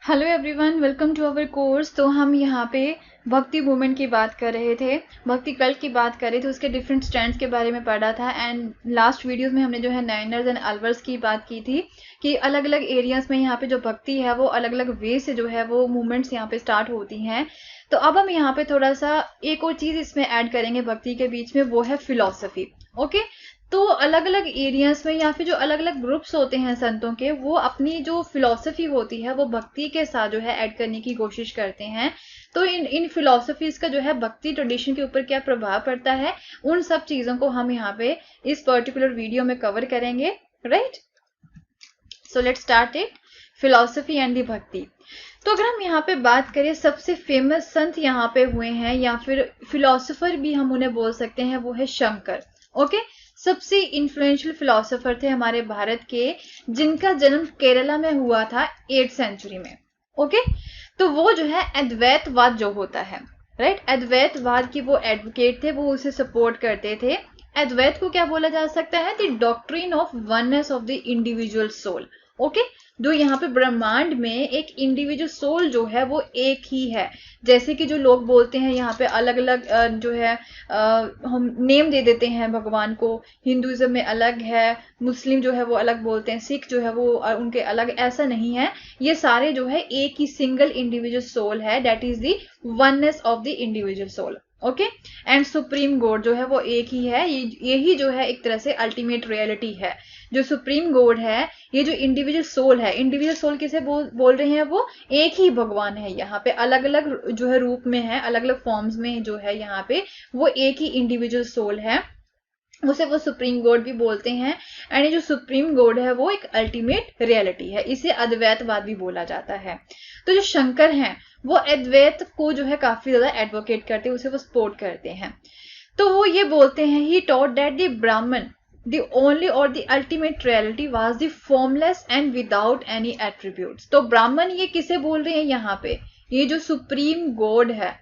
Hello everyone, welcome to our course. तो हम यहाँ पे भक्ति मूवमेंट की बात कर रहे थे, भक्ति कल्ट की बात कर रहे थे, उसके डिफरेंट स्टैंड्स के बारे में पढ़ा था। एंड लास्ट वीडियोस में हमने जो है नाइनर्स एंड अलवर्स की बात की थी कि अलग अलग एरियाज में यहाँ पे जो भक्ति है वो अलग अलग वे से जो है वो मूवमेंट्स यहाँ पे स्टार्ट होती हैं। तो अब हम यहाँ पे थोड़ा सा एक और चीज इसमें ऐड करेंगे भक्ति के बीच में, वो है फिलोसफी। ओके, तो अलग अलग एरियाज में या फिर जो अलग अलग ग्रुप्स होते हैं संतों के, वो अपनी जो फिलॉसफी होती है वो भक्ति के साथ जो है ऐड करने की कोशिश करते हैं। तो इन फिलॉसफीज का जो है भक्ति ट्रेडिशन के ऊपर क्या प्रभाव पड़ता है, उन सब चीजों को हम यहाँ पे इस पर्टिकुलर वीडियो में कवर करेंगे। Right, so let's start it, philosophy and the भक्ति। तो अगर हम यहाँ पे बात करें, सबसे फेमस संत यहाँ पे हुए हैं या फिर फिलोसोफर भी हम उन्हें बोल सकते हैं, वो है शंकर। ओके, सबसे इन्फ्लुएंशियल फिलोसोफर थे हमारे भारत के, जिनका जन्म केरला में हुआ था 8th सेंचुरी में। ओके, तो वो जो है अद्वैतवाद जो होता है, राइट, अद्वैतवाद की वो एडवोकेट थे, वो उसे सपोर्ट करते थे। अद्वैत को क्या बोला जा सकता है? The doctrine of oneness of the individual soul. Okay, जो यहाँ पे ब्रह्मांड में एक इंडिविजुअल सोल जो है वो एक ही है। जैसे कि जो लोग बोलते हैं यहाँ पे अलग अलग जो है हम नेम दे देते हैं भगवान को, हिंदुइज्म में अलग है, मुस्लिम जो है वो अलग बोलते हैं, सिख जो है वो उनके अलग, ऐसा नहीं है। ये सारे जो है एक ही सिंगल इंडिविजुअल सोल है, that is the oneness of the individual soul. Okay, and supreme God जो है वो एक ही है। यही जो है एक तरह से अल्टीमेट रियलिटी है। जो सुप्रीम गॉड है, ये जो इंडिविजुअल सोल है, इंडिविजुअल सोल किसे बोल रहे हैं? वो एक ही भगवान है। यहाँ पे अलग अलग जो है रूप में है, अलग अलग फॉर्म्स में जो है यहाँ पे, वो एक ही इंडिविजुअल सोल है, उसे वो सुप्रीम गॉड भी बोलते हैं। एंड ये जो सुप्रीम गॉड है वो एक अल्टीमेट रियलिटी है, इसे अद्वैतवाद भी बोला जाता है। तो जो शंकर हैं वो अद्वैत को जो है काफी ज्यादा एडवोकेट करते हैं, उसे वो सपोर्ट करते हैं। तो वो ये बोलते हैं, ही टॉट दैट द ब्राह्मण the only or the ultimate reality was the formless and without any attributes। तो ब्राह्मण ये किसे बोल रहे हैं यहाँ पे? ये जो सुप्रीम गॉड है।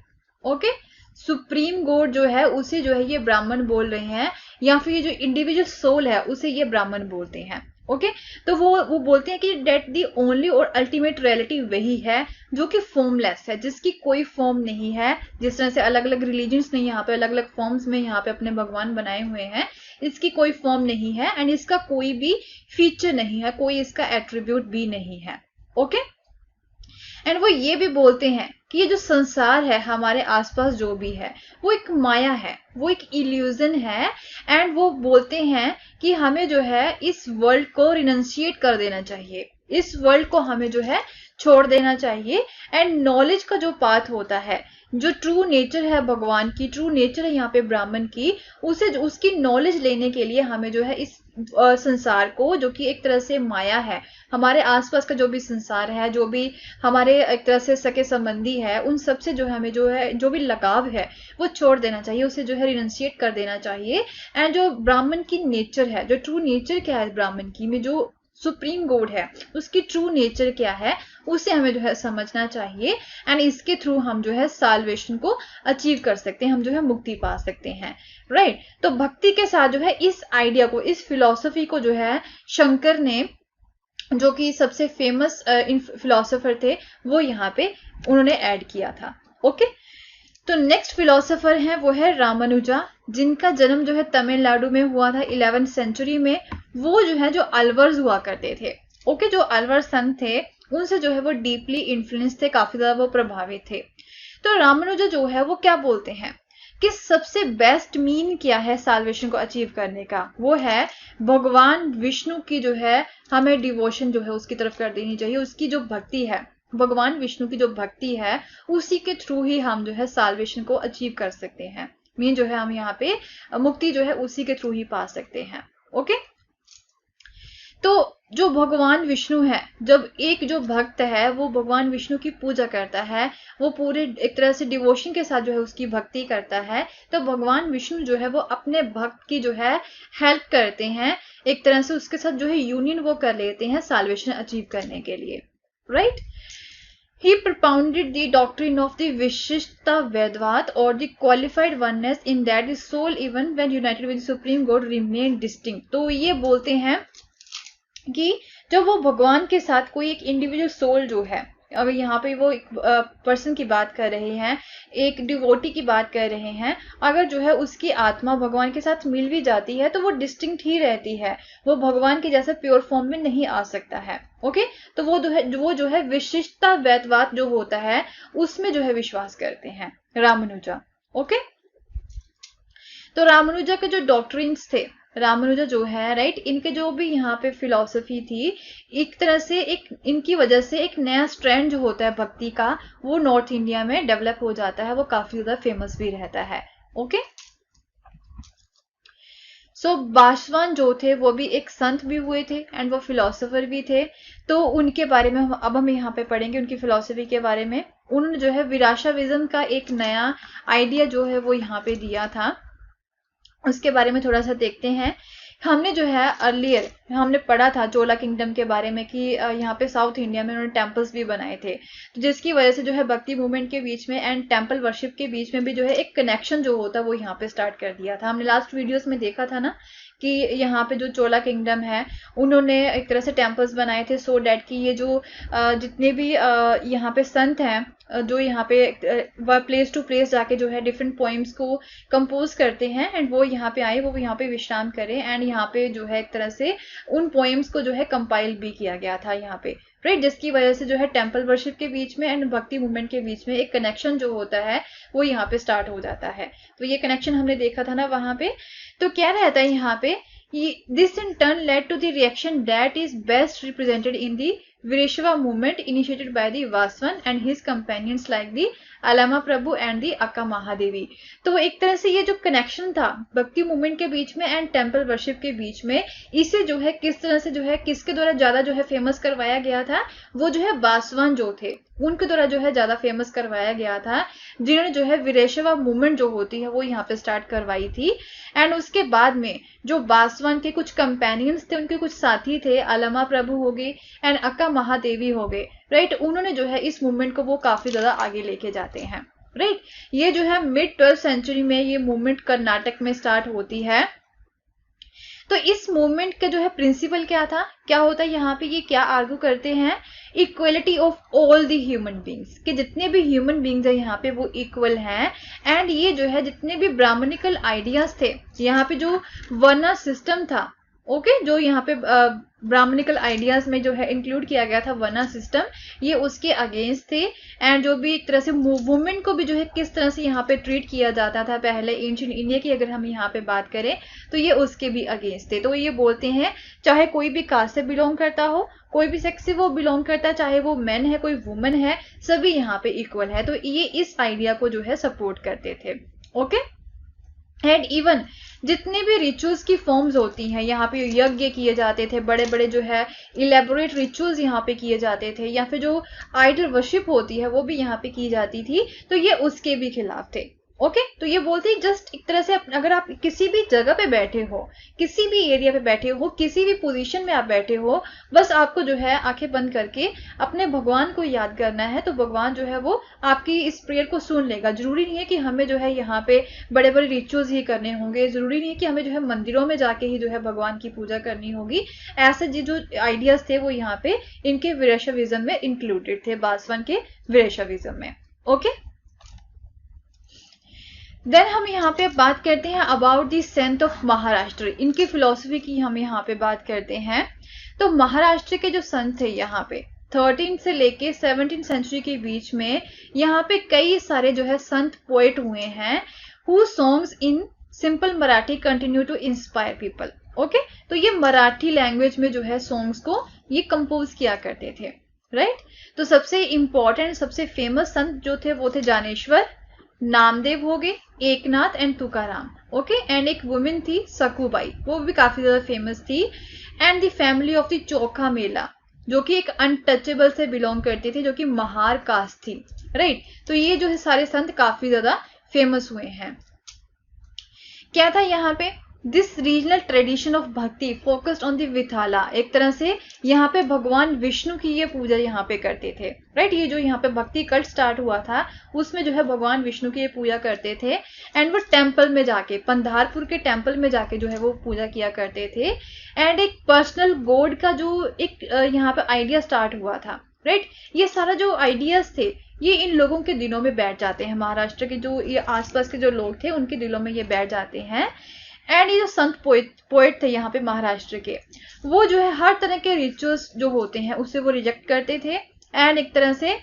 ओके, सुप्रीम गॉड जो है उसे जो है ये ब्राह्मण बोल रहे हैं, या फिर ये जो इंडिविजुअल सोल है उसे ये ब्राह्मण बोलते हैं। ओके, तो वो बोलते हैं कि डेट दी ओनली और अल्टीमेट रियलिटी वही है जो कि फॉर्मलेस है, जिसकी कोई फॉर्म नहीं है। जिस तरह से अलग अलग रिलीजन्स ने यहाँ पे अलग अलग फॉर्म्स में यहाँ पे अपने भगवान बनाए हुए हैं, इसकी कोई फॉर्म नहीं है एंड इसका कोई भी फीचर नहीं है, कोई इसका एट्रीब्यूट भी नहीं है। ओके, एंड वो ये भी बोलते हैं कि ये जो संसार है हमारे आसपास जो भी है वो एक माया है, वो एक इल्यूजन है। एंड वो बोलते हैं कि हमें जो है इस वर्ल्ड को रिनंसिएट कर देना चाहिए, इस वर्ल्ड को हमें जो है छोड़ देना चाहिए। एंड नॉलेज का जो पाथ होता है, जो ट्रू नेचर है भगवान की, ट्रू नेचर है यहाँ पे ब्राह्मण की, उसे उसकी नॉलेज लेने के लिए हमें जो है इस संसार को, जो कि एक तरह से माया है, हमारे आसपास का जो भी संसार है, जो भी हमारे एक तरह से सके संबंधी है, उन सब से जो है हमें जो है जो भी लगाव है वो छोड़ देना चाहिए, उसे जो है रिनंसिएट कर देना चाहिए। एंड जो ब्राह्मण की नेचर है, जो ट्रू नेचर क्या है ब्राह्मण की में, जो सुप्रीम गॉड है उसकी ट्रू नेचर क्या है, उसे हमें जो है समझना चाहिए। एंड इसके थ्रू हम जो है साल्वेशन को अचीव कर सकते हैं, हम जो है मुक्ति पा सकते हैं। राइट, तो भक्ति के साथ जो है इस आइडिया को, इस फिलॉसफी को जो है शंकर ने, जो कि सबसे फेमस फिलोसोफर थे, वो यहाँ पे उन्होंने ऐड किया था। ओके, तो नेक्स्ट फिलोसोफर है वो है रामानुजा, जिनका जन्म जो है तमिलनाडु में हुआ था 11th सेंचुरी में। वो जो है जो अलवर्स हुआ करते थे, ओके, जो अलवर संत थे उनसे जो है वो डीपली इन्फ्लुएंस थे, काफी ज्यादा वो प्रभावित थे। तो रामानुजा जो है वो क्या बोलते हैं कि सबसे बेस्ट मीन क्या है साल्वेशन को अचीव करने का, वो है भगवान विष्णु की जो है हमें डिवोशन जो है उसकी तरफ कर देनी चाहिए, उसकी जो भक्ति है, भगवान विष्णु की जो भक्ति है उसी के थ्रू ही हम जो है साल्वेशन को अचीव कर सकते हैं। मीन जो है हम यहाँ पे मुक्ति जो है उसी के थ्रू ही पा सकते हैं। ओके, तो जो भगवान विष्णु है, जब एक जो भक्त है वो भगवान विष्णु की पूजा करता है, वो पूरे एक तरह से डिवोशन के साथ जो है उसकी भक्ति करता है, तो भगवान विष्णु जो है वो अपने भक्त की जो है हेल्प करते हैं, एक तरह से उसके साथ जो है यूनियन वो कर लेते हैं साल्वेशन अचीव करने के लिए। Right, He propounded the doctrine of the Vishishta Vedvat or the qualified oneness, in that the soul even when united with the supreme God remained distinct। तो ये बोलते हैं कि जब वो भगवान के साथ कोई एक इंडिविजुअल सोल जो है अगर यहाँ पे वो एक पर्सन की बात कर रहे हैं, एक डिवोटी की बात कर रहे हैं, अगर जो है उसकी आत्मा भगवान के साथ मिल भी जाती है तो वो डिस्टिंक्ट ही रहती है, वो भगवान के जैसे प्योर फॉर्म में नहीं आ सकता है। ओके, तो वो जो है विशिष्टता वैतवाद जो होता है उसमें जो है विश्वास करते हैं रामानुजा। ओके, तो रामानुजा के जो डॉक्ट्रिन्स थे, रामानुजा जो है राइट, इनके जो भी यहाँ पे फिलॉसफी थी, एक तरह से एक इनकी वजह से एक नया स्ट्रैंड जो होता है भक्ति का वो नॉर्थ इंडिया में डेवलप हो जाता है, वो काफी ज्यादा फेमस भी रहता है। ओके, सो बासवान जो थे वो भी एक संत भी हुए थे एंड वो फिलोसोफर भी थे। तो उनके बारे में अब हम यहाँ पे पढ़ेंगे उनकी फिलोसफी के बारे में। उन्होंने जो है विराशाविज्म का एक नया आइडिया जो है वो यहाँ पे दिया था, उसके बारे में थोड़ा सा देखते हैं। हमने जो है अर्लियर हमने पढ़ा था चोला किंगडम के बारे में कि यहाँ पे साउथ इंडिया में उन्होंने टेम्पल्स भी बनाए थे, तो जिसकी वजह से जो है भक्ति मूवमेंट के बीच में एंड टेम्पल वर्शिप के बीच में भी जो है एक कनेक्शन जो होता है वो यहाँ पे स्टार्ट कर दिया था। हमने लास्ट वीडियोस में देखा था ना कि यहाँ पे जो चोला किंगडम है उन्होंने एक तरह से टेम्पल्स बनाए थे सो डैट कि ये जो जितने भी यहाँ पे संत हैं जो यहाँ पे प्लेस टू प्लेस जाके जो है डिफरेंट पोइम्स को कंपोज करते हैं एंड वो यहाँ पे आए, वो यहाँ पे विश्राम करें एंड यहाँ पे जो है एक तरह से उन पोइम्स को जो है कंपाइल भी किया गया था यहाँ पे, राइट, जिसकी वजह से जो है टेम्पल वर्शिप के बीच में एंड भक्ति मूवमेंट के बीच में एक कनेक्शन जो होता है वो यहाँ पे स्टार्ट हो जाता है। तो ये कनेक्शन हमने देखा था ना वहां पे। तो क्या रहता है यहाँ पे, this in turn led to the reaction that is best represented in the Vireshava movement initiated by the Vaswan and his companions like the Allama Prabhu and the अक्का महादेवी। तो एक तरह से ये जो कनेक्शन था भक्ति मूवमेंट के बीच में एंड टेम्पल वर्शिप के बीच में, इसे जो है किस तरह से जो है किसके द्वारा ज्यादा जो है फेमस करवाया गया था, वो जो है बासवान जो थे उनके द्वारा जो है ज्यादा फेमस करवाया गया था, जिन्होंने जो है विरेशवा मूवमेंट जो होती है वो यहाँ पे स्टार्ट करवाई थी। एंड उसके बाद में जो बासवान के कुछ कंपेनियंस थे, उनके कुछ साथी थे, अलामा प्रभु हो गए एंड अक्का महादेवी हो गए, राइट, उन्होंने जो है इस मूवमेंट को वो काफी ज्यादा आगे लेके जाते हैं, राइट। ये जो है मिड 12th सेंचुरी में ये मूवमेंट कर्नाटक में स्टार्ट होती है। तो इस मूवमेंट का जो है प्रिंसिपल क्या था, क्या होता है यहाँ पे, ये क्या आर्ग्यू करते हैं, equality of all the human beings, कि जितने भी ह्यूमन बींग्स है यहाँ पे वो इक्वल हैं। एंड ये जो है जितने भी ब्राह्मणिकल आइडियाज थे, यहाँ पे जो वर्ण सिस्टम था, ओके, जो यहाँ पे ब्राह्मणिकल आइडियाज में जो है इंक्लूड किया गया था वर्ण सिस्टम, ये उसके अगेंस्ट थे। एंड जो भी एक तरह से वुमेन को भी जो है किस तरह से यहाँ पे ट्रीट किया जाता था पहले एंशिएंट इंडिया की अगर हम यहाँ पे बात करें तो ये उसके भी अगेंस्ट थे। तो ये बोलते हैं चाहे कोई भी कास्ट से बिलोंग करता हो, कोई भी सेक्स से वो बिलोंग करता है, चाहे वो मैन है कोई वुमन है, सभी यहाँ पे इक्वल है। तो ये इस आइडिया को जो है सपोर्ट करते थे। ओके, एंड इवन जितने भी रिचुअल्स की फॉर्म्स होती हैं, यहाँ पे यज्ञ किए जाते थे, बड़े बड़े जो है इलेबोरेट रिचुअल्स यहाँ पे किए जाते थे, या फिर जो आइडल वर्शिप होती है वो भी यहाँ पे की जाती थी, तो ये उसके भी खिलाफ थे। ओके, तो ये बोलते हैं जस्ट एक तरह से अगर आप किसी भी जगह पे बैठे हो, किसी भी एरिया पे बैठे हो, किसी भी पोजीशन में आप बैठे हो, बस आपको जो है आंखें बंद करके अपने भगवान को याद करना है, तो भगवान जो है वो आपकी इस प्रेयर को सुन लेगा। जरूरी नहीं है कि हमें जो है यहाँ पे बड़े बड़े रिचुअल्स ही करने होंगे, जरूरी नहीं है कि हमें जो है मंदिरों में जाके ही जो है भगवान की पूजा करनी होगी। ऐसे जो आइडियाज थे वो यहाँ पे इनके वीरशैविज्म में इंक्लूडेड थे, बासवन के वीरशैविज्म में। ओके, देन हम यहाँ पे बात करते हैं about the saint of Maharashtra, इनकी फिलोसफी की हम यहाँ पे बात करते हैं। तो महाराष्ट्र के जो संत थे यहाँ पे 13 से लेके 17 सेंचुरी के बीच में यहाँ पे कई सारे जो है संत पोएट हुए हैं, who songs in simple Marathi continue to inspire people. Okay, तो ये मराठी लैंग्वेज में जो है सॉन्ग्स को ये कंपोज किया करते थे, राइट। तो सबसे इंपॉर्टेंट सबसे फेमस संत जो थे वो थे ज्ञानेश्वर, नामदेव हो गए, Eknath and Tukaram. Okay, and एक वुमेन थी सकूबाई, वो भी काफी ज्यादा फेमस थी। And the family of the Chokha Mela, जो कि एक अनटचेबल से बिलोंग करती थी, जो कि महार कास्ट थी, राइट। तो ये जो है सारे संत काफी ज्यादा फेमस हुए हैं। क्या था यहाँ पे, दिस रीजनल ट्रेडिशन ऑफ भक्ति फोकस्ड ऑन द विथाला, एक तरह से यहाँ पे भगवान विष्णु की ये पूजा यहाँ पे करते थे, राइट। ये जो यहाँ पे भक्ति कल्ट स्टार्ट हुआ था उसमें जो है भगवान विष्णु की ये पूजा करते थे। एंड वो टेम्पल में जाके, पंधारपुर के टेम्पल में जाके जो है वो पूजा किया करते थे। एंड एक पर्सनल गॉड का जो एक यहाँ पे आइडिया स्टार्ट हुआ था, राइट। ये सारा जो आइडियाज थे ये इन लोगों के दिलों में बैठ जाते हैं, महाराष्ट्र के जो ये आसपास के जो लोग थे उनके दिलों में ये बैठ जाते हैं। एंड ये जो संत पोएट थे यहाँ पे महाराष्ट्र के, वो जो है हर तरह के रिचुअल्स जो होते हैं उससे वो रिजेक्ट करते थे। एंड एक तरह से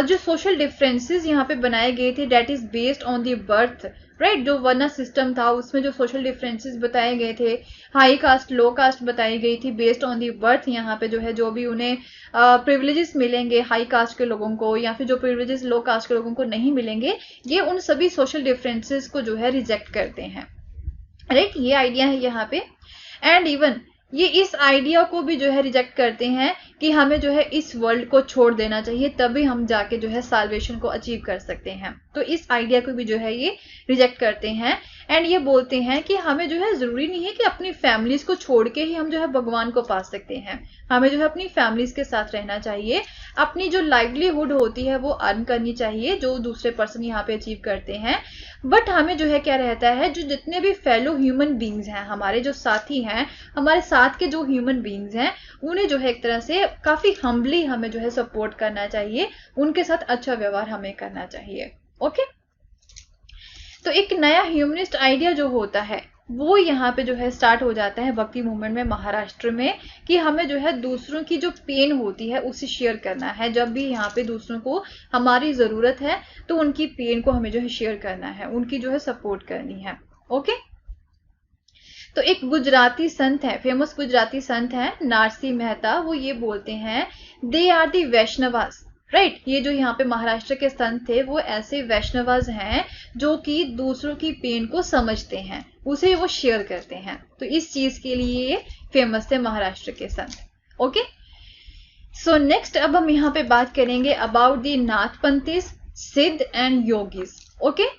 जो सोशल डिफरेंसेस यहाँ पे बनाए गए थे that is based on the birth, right. जो वर्ना सिस्टम था उसमें जो सोशल डिफरेंसेस बताए गए थे, हाई कास्ट लो कास्ट बताई गई थी बेस्ड ऑन दी बर्थ। यहाँ पे जो है जो भी उन्हें प्रिविलेजेस मिलेंगे हाई कास्ट के लोगों को, या फिर जो प्रिविलेजेस लो कास्ट के लोगों को नहीं मिलेंगे, ये उन सभी सोशल डिफरेंसेस को जो है रिजेक्ट करते हैं, राइट। ये आइडिया है यहाँ पे। एंड इवन ये इस आइडिया को भी जो है रिजेक्ट करते हैं कि हमें जो है इस वर्ल्ड को छोड़ देना चाहिए, तभी हम जाके जो है साल्वेशन को अचीव कर सकते हैं। तो इस आइडिया को भी जो है ये रिजेक्ट करते हैं। एंड ये बोलते हैं कि हमें जो है जरूरी नहीं है कि अपनी फैमिलीज को छोड़ के ही हम जो है भगवान को पा सकते हैं, हमें जो है अपनी फैमिलीज के साथ रहना चाहिए, अपनी जो लाइवलीहुड होती है वो अर्न करनी चाहिए जो दूसरे पर्सन यहाँ पे अचीव करते हैं। बट हमें जो है क्या रहता है, जो जितने भी फेलो ह्यूमन बींग्स हैं, हमारे जो साथी हैं, हमारे साथ के जो ह्यूमन बींग्स हैं, उन्हें जो है एक तरह से काफी हम्बली हमें जो है सपोर्ट करना चाहिए, उनके साथ अच्छा व्यवहार हमें करना चाहिए। ओके। तो एक नया ह्यूमनिस्ट आइडिया जो होता है वो यहाँ पे जो है स्टार्ट हो जाता है भक्ति मूवमेंट में महाराष्ट्र में, कि हमें जो है दूसरों की जो पेन होती है उसे शेयर करना है। जब भी यहाँ पे दूसरों को हमारी जरूरत है तो उनकी पेन को हमें जो है शेयर करना है, उनकी जो है सपोर्ट करनी है। ओके। तो एक गुजराती संत है, फेमस गुजराती संत है नारसी मेहता, वो ये बोलते हैं they are the Vaishnavas, right. ये जो यहाँ पे महाराष्ट्र के संत थे वो ऐसे वैष्णवास हैं जो कि दूसरों की पेन को समझते हैं, उसे वो शेयर करते हैं। तो इस चीज के लिए ये फेमस थे महाराष्ट्र के संत। ओके। सो नेक्स्ट अब हम यहाँ पे बात करेंगे अबाउट दी नाथपंथीज, सिद्ध एंड योगीज। ओके।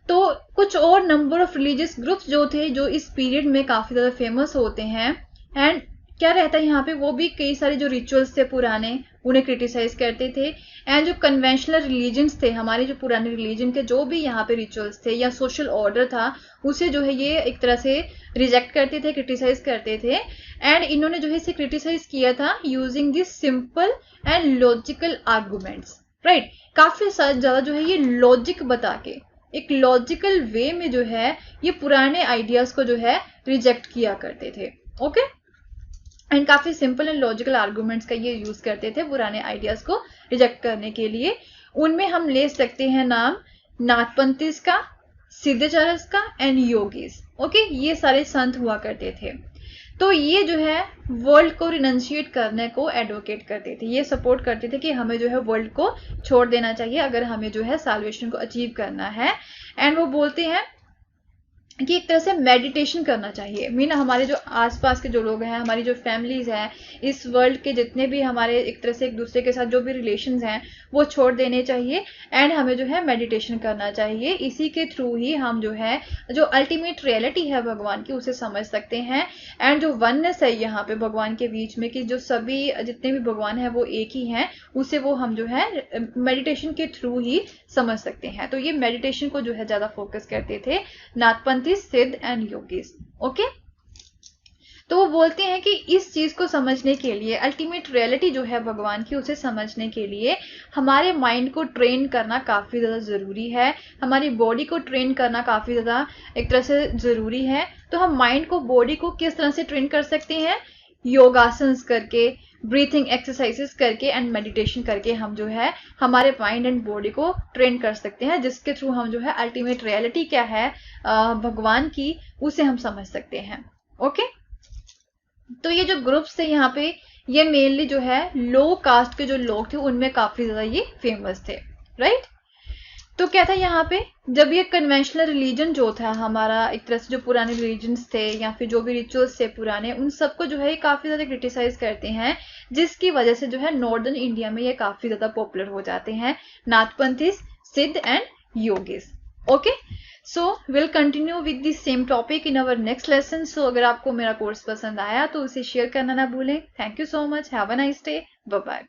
तो कुछ और नंबर ऑफ रिलीजियस ग्रुप्स जो थे जो इस पीरियड में काफी ज्यादा फेमस होते हैं। एंड क्या रहता है यहाँ पे, वो भी कई सारे जो रिचुअल्स थे पुराने उन्हें क्रिटिसाइज करते थे। एंड जो कन्वेंशनल रिलीजन्स थे, हमारे जो पुराने रिलीजन के जो भी यहाँ पे रिचुअल्स थे या सोशल ऑर्डर था, उसे जो है ये एक तरह से रिजेक्ट करते थे, क्रिटिसाइज करते थे। एंड इन्होंने जो है इसे क्रिटिसाइज किया था using this simple and logical arguments, right. काफी ज्यादा जो है ये लॉजिक बता के एक लॉजिकल वे में जो है ये पुराने आइडियाज को जो है रिजेक्ट किया करते थे। ओके। एंड काफी सिंपल एंड लॉजिकल आर्गुमेंट्स का ये यूज करते थे पुराने आइडियाज को रिजेक्ट करने के लिए। उनमें हम ले सकते हैं नाम नाथपंथीज का, सिद्धाचार्यस का एंड योगीज। ओके। ये सारे संत हुआ करते थे। तो ये जो है वर्ल्ड को रिनंशिएट करने को एडवोकेट करते थे, ये सपोर्ट करते थे कि हमें जो है वर्ल्ड को छोड़ देना चाहिए अगर हमें जो है साल्वेशन को अचीव करना है। एंड वो बोलते हैं कि एक तरह से मेडिटेशन करना चाहिए। मीन हमारे जो आसपास के जो लोग हैं, हमारी जो फैमिलीज हैं, इस वर्ल्ड के जितने भी हमारे एक तरह से एक दूसरे के साथ जो भी रिलेशंस हैं वो छोड़ देने चाहिए। एंड हमें जो है मेडिटेशन करना चाहिए, इसी के थ्रू ही हम जो है जो अल्टीमेट रियलिटी है भगवान की उसे समझ सकते हैं। एंड जो वननेस है यहाँ पे भगवान के बीच में, कि जो सभी जितने भी भगवान है वो एक ही हैं, उसे वो हम जो है मेडिटेशन के थ्रू ही समझ सकते हैं। तो ये मेडिटेशन को जो है ज्यादा फोकस करते थे नाथपंथी, सिद्ध एंड योगीज। ओके। तो वो बोलते हैं कि इस चीज को समझने के लिए, अल्टीमेट रियलिटी जो है भगवान की उसे समझने के लिए हमारे माइंड को ट्रेन करना काफी ज्यादा जरूरी है, हमारी बॉडी को ट्रेन करना काफी ज्यादा एक तरह से जरूरी है। तो हम माइंड को, बॉडी को किस तरह से ट्रेन कर सकते हैं? योगासन्स करके, ब्रीथिंग एक्सरसाइजेस करके एंड मेडिटेशन करके हम जो है हमारे माइंड एंड बॉडी को ट्रेन कर सकते हैं, जिसके थ्रू हम जो है अल्टीमेट रियलिटी क्या है भगवान की उसे हम समझ सकते हैं। ओके। तो ये जो ग्रुप्स थे यहाँ पे, ये मेनली जो है लो कास्ट के जो लोग थे उनमें काफी ज्यादा ये फेमस थे, राइट। तो क्या था यहाँ पे, जब ये कन्वेंशनल रिलीजन जो था हमारा, एक तरह से जो पुराने रिलीजन्स थे या फिर जो भी रिचुअल्स थे पुराने, उन सबको जो है ये काफी ज्यादा क्रिटिसाइज करते हैं, जिसकी वजह से जो है नॉर्दर्न इंडिया में ये काफी ज्यादा पॉपुलर हो जाते हैं नाथपंथीज, सिद्ध and yogis. Okay. So will continue with the same topic in our next lesson. So अगर आपको मेरा कोर्स पसंद आया तो उसे शेयर करना ना भूलें। Thank you so much, have a nice day, bye bye.